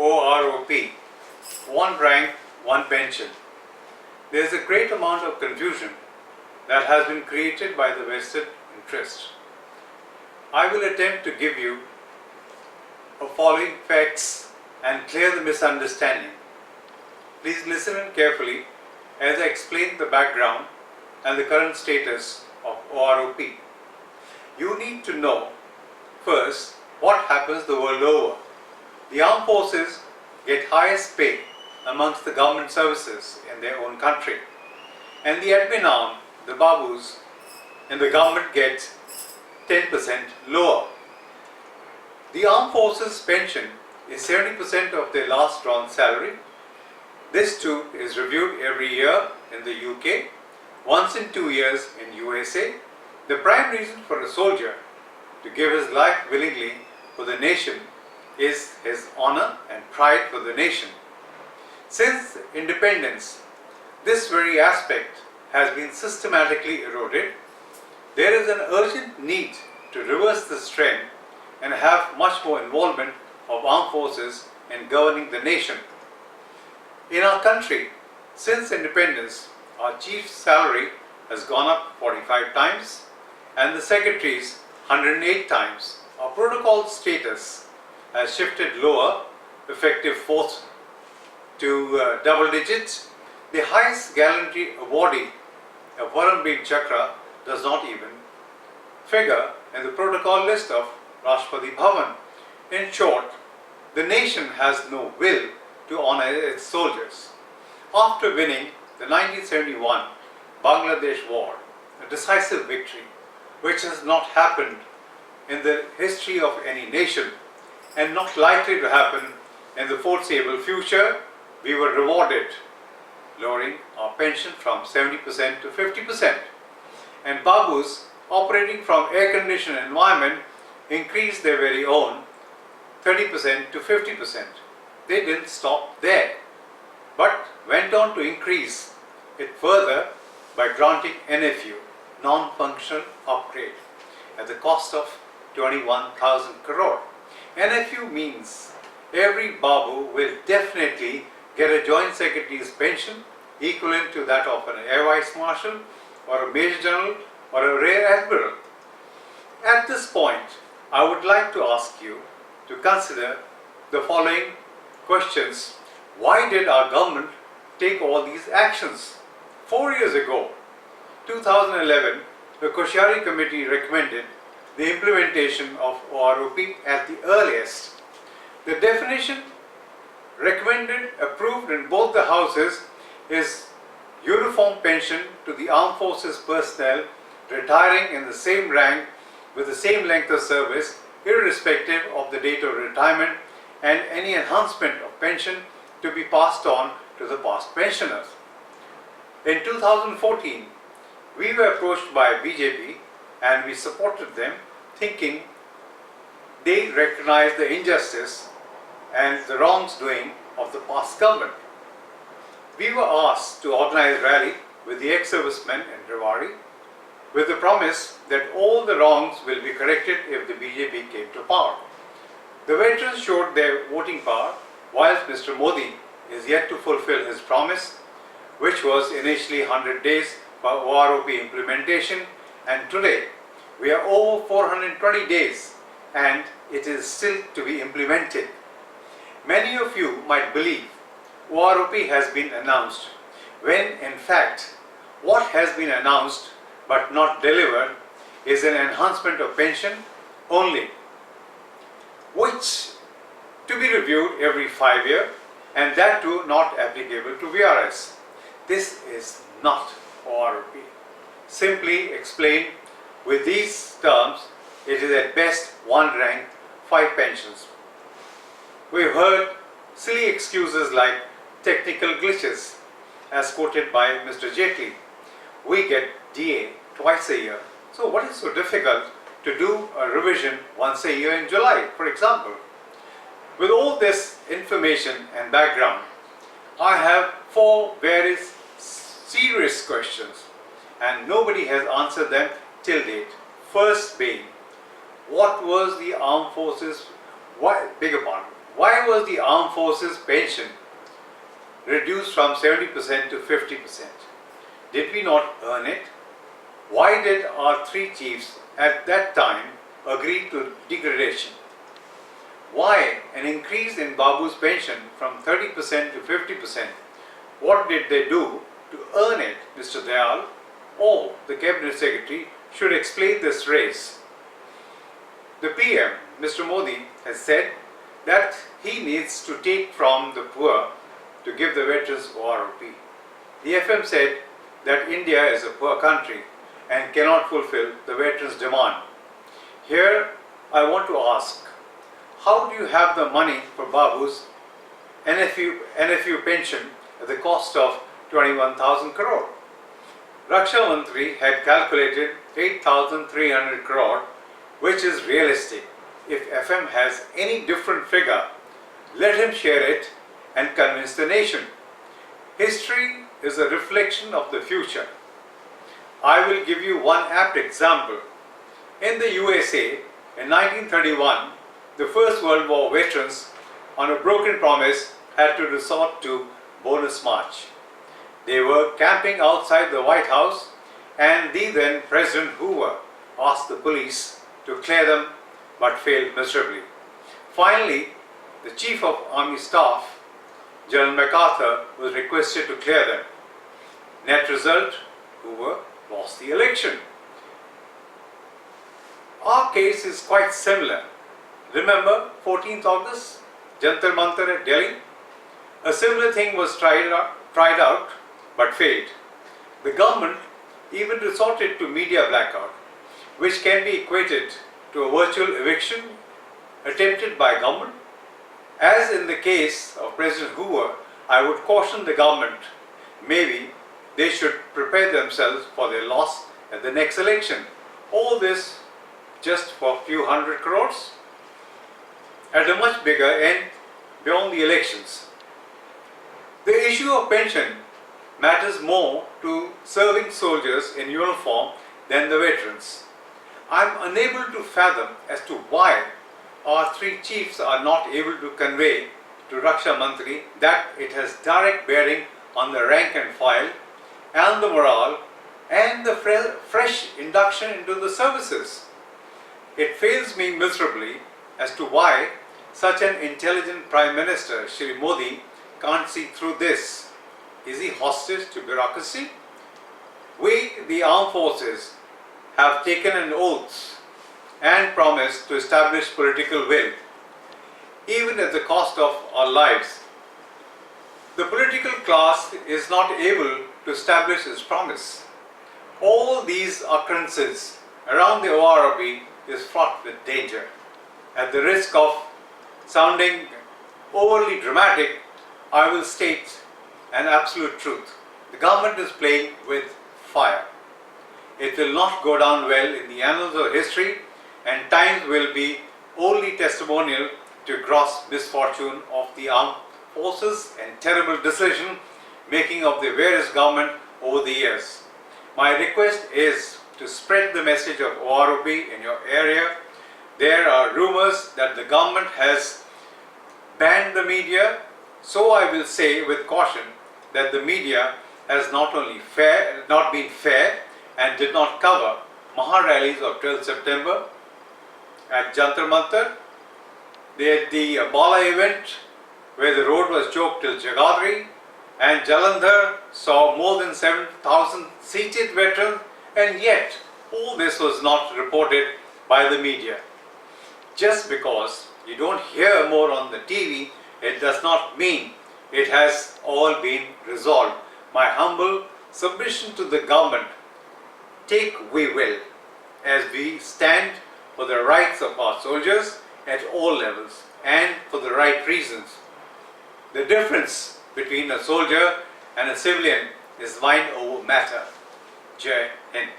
OROP, one rank, one pension. There is a great amount of confusion that has been created by the vested interest. I will attempt to give you the following facts and clear the misunderstanding. Please listen in carefully as I explain the background and the current status of OROP. You need to know first what happens the world over. The armed forces get highest pay amongst the government services in their own country, and the admin arm, the babus in the government, get 10% lower. The armed forces pension is 70% of their last drawn salary. This too is reviewed every year in the UK, once in 2 years in USA. The prime reason for a soldier to give his life willingly for the nation is his honor and pride for the nation. Since independence, this very aspect has been systematically eroded. There is an urgent need to reverse this trend and have much more involvement of armed forces in governing the nation. In our country, since independence, our chief's salary has gone up 45 times and the secretary's 108 times. Our protocol status has shifted lower, effective 4th to double digits. The highest gallantry awardee, a Paramveer Chakra, does not even figure in the protocol list of Rashtrapati Bhavan. In short, the nation has no will to honor its soldiers. After winning the 1971 Bangladesh war, a decisive victory which has not happened in the history of any nation and not likely to happen in the foreseeable future, we were rewarded lowering our pension from 70% to 50%. And babus operating from air-conditioned environment increased their very own 30% to 50%. They didn't stop there, but went on to increase it further by granting NFU, non-functional upgrade, at the cost of 21,000 crore. NFU means every babu will definitely get a joint secretary's pension equivalent to that of an air vice marshal or a major general or a rear admiral. At this point, I would like to ask you to consider the following questions. Why did our government take all these actions? 4 years ago, 2011, the Koshari Committee recommended the implementation of OROP at the earliest. The definition recommended, approved in both the houses is uniform pension to the armed forces personnel retiring in the same rank with the same length of service, irrespective of the date of retirement, and any enhancement of pension to be passed on to the past pensioners. In 2014, we were approached by BJP and we supported them, thinking they recognized the injustice and the wrongs doing of the past government. We were asked to organize a rally with the ex-servicemen in Rewari with the promise that all the wrongs will be corrected if the BJP came to power. The veterans showed their voting power, whilst Mr. Modi is yet to fulfill his promise, which was initially 100 days for OROP implementation, and today we are over 420 days and it is still to be implemented. Many of you might believe OROP has been announced, when in fact what has been announced but not delivered is an enhancement of pension only, which to be reviewed every 5 years, and that too not applicable to VRS. This is not OROP. Simply explained with these terms, it is at best 1 rank, 5 pensions. We've heard silly excuses like technical glitches, as quoted by Mr. Jaitley. We get DA twice a year. So what is so difficult to do a revision once a year in July, for example? With all this information and background, I have 4 very serious questions and nobody has answered them till date. First being, what was the armed forces, Why was the armed forces pension reduced from 70% to 50%? Did we not earn it? Why did our three chiefs at that time agree to degradation? Why an increase in Babu's pension from 30% to 50%? What did they do to earn it? Mr. Dayal or the Cabinet Secretary should explain this race. The PM, Mr. Modi, has said that he needs to take from the poor to give the veterans OROP. The FM said that India is a poor country and cannot fulfill the veterans' demand. Here I want to ask, how do you have the money for Babu's NFU pension at the cost of 21,000 crore? Raksha Mantri had calculated 8,300 crore, which is realistic. If FM has any different figure, let him share it and convince the nation. History is a reflection of the future. I will give you one apt example. In the USA, in 1931, the First World War veterans, on a broken promise, had to resort to bonus march. They were camping outside the White House, and the then President Hoover asked the police to clear them but failed miserably. Finally, the Chief of Army Staff, General MacArthur, was requested to clear them. Net result, Hoover lost the election. Our case is quite similar. Remember 14th August, Jantar Mantar at Delhi? A similar thing was tried out but failed. The government even resorted to media blackout, which can be equated to a virtual eviction attempted by government. As in the case of President Hoover, I would caution the government, maybe they should prepare themselves for their loss at the next election. All this just for a few hundred crores? At a much bigger end, beyond the elections. The issue of pension matters more to serving soldiers in uniform than the veterans. I am unable to fathom as to why our three chiefs are not able to convey to Raksha Mantri that it has direct bearing on the rank and file and the morale and the fresh induction into the services. It fails me miserably as to why such an intelligent Prime Minister, Shri Modi, can't see through this. Is he hostage to bureaucracy? We, the armed forces, have taken an oath and promised to establish political will, even at the cost of our lives. The political class is not able to establish its promise. All these occurrences around the OROP is fraught with danger. At the risk of sounding overly dramatic, I will state an absolute truth. The government is playing with fire. It will not go down well in the annals of history, and times will be only testimonial to gross misfortune of the armed forces and terrible decision making of the various government over the years. My request is to spread the message of OROP in your area. There are rumors that the government has banned the media, so I will say with caution that the media has not been fair and did not cover Maha rallies of 12th September at Jantar Mantar. They had the Bala event where the road was choked till Jagadri, and Jalandhar saw more than 7,000 seated veterans, and yet all this was not reported by the media. Just because you don't hear more on the TV, it does not mean it has all been resolved. My humble submission to the government, take we will, as we stand for the rights of our soldiers at all levels and for the right reasons. The difference between a soldier and a civilian is mind over matter. Jai Hind.